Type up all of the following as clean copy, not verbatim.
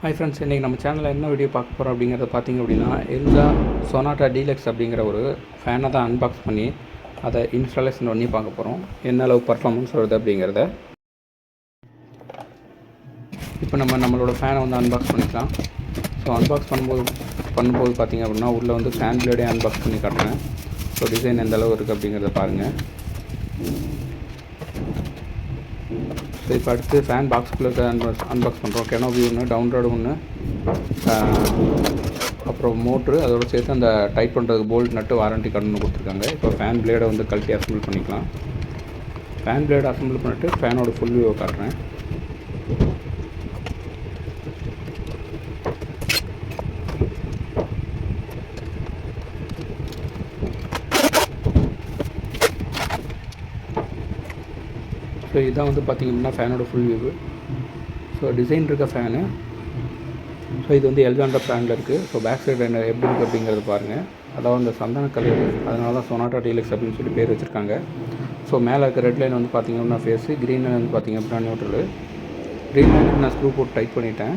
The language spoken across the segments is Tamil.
ஹாய் ஃப்ரெண்ட்ஸ், இன்றைக்கி நம்ம சேனலில் என்ன வீடியோ பார்க்க போகிறோம் அப்படிங்கிறத பார்த்திங்க அப்படின்னா, எல்சா சொனாட்டா டீலக்ஸ் அப்படிங்கிற ஒரு ஃபேனை தான் அன்பாக்ஸ் பண்ணி அதை இன்ஸ்டாலேஷன் பண்ணி பார்க்க போகிறோம். என்ன அளவு பர்ஃபார்மன்ஸ் வருது அப்படிங்கிறத இப்போ நம்மளோட ஃபேனை வந்து அன்பாக்ஸ் பண்ணிக்கலாம். ஸோ அன்பாக்ஸ் பண்ணும்போது பார்த்திங்க அப்படின்னா உள்ளே வந்து ஃபேன் பிளேடே அன்பாக்ஸ் பண்ணி காட்டுறேன். ஸோ டிசைன் எந்த அளவு இருக்குது அப்படிங்கிறத பாருங்கள். ஸோ இப்போ அடுத்து ஃபேன் பாக்ஸ்குள்ளே அன்பாக்ஸ் பண்ணுறோம். கெனோபி ஒன்று, டவுன்லோடு ஒன்று, அப்புறம் மோட்ரு, அதோடு சேர்த்து அந்த டைட் பண்ணுறதுக்கு போல்ட் நட்டு வாரண்டி கார்டு கொடுத்துருக்காங்க. இப்போ ஃபேன் பிளேடை வந்து கழட்டி அசம்பிள் பண்ணிக்கலாம். ஃபேன் பிளேடை அசம்பிள் பண்ணிவிட்டு ஃபேனோட ஃபுல் வியூவை காட்டுறேன். ஸோ இதுதான் வந்து பார்த்திங்க அப்படின்னா ஃபேனோட ஃபுல் வியூ. ஸோ டிசைன் இருக்க ஃபேனு. ஸோ இது வந்து எல்ஜாண்டா பிராண்டில் இருக்குது. ஸோ பேக் சைடு என்ன எப்படி இருக்குது அப்படிங்கிறத பாருங்கள். அதாவது அந்த சந்தன கலர், அதனால தான் சொனாட்டா டீலக்ஸ் அப்படின்னு சொல்லி பேர் வச்சுருக்காங்க. ஸோ மேலே இருக்க ரெட் லைன் வந்து பார்த்திங்க அப்படின்னா ஃபேஸு, க்ரீன் லைன் வந்து பார்த்திங்க அப்படின்னா நியூட்ரலு. க்ரீன் லைனுக்கு நான் ஸ்க்ரூ போட்டு டைட் பண்ணிட்டேன்.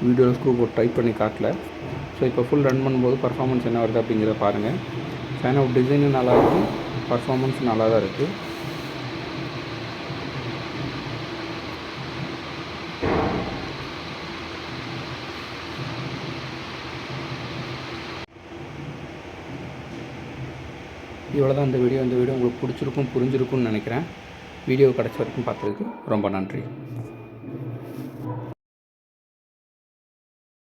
வீடியோவில் ஸ்க்ரூ போட்டு டைட் பண்ணி காட்டல. ஸோ இப்போ ஃபுல் ரன் பண்ணும்போது பர்ஃபார்மன்ஸ் என்ன வருது அப்படிங்கிறத பாருங்கள். ஃபேனோட டிசைனும் நல்லாயிருக்கும், பர்ஃபார்மன்ஸ் நல்லா தான் இருக்குது. இவ்வளோ தான் இந்த வீடியோ உங்களுக்கு பிடிச்சிருக்கும், புரிஞ்சிருக்கும்னு நினைக்கிறேன். வீடியோ கிடச்ச வரைக்கும் பார்த்ததுக்கு ரொம்ப நன்றி.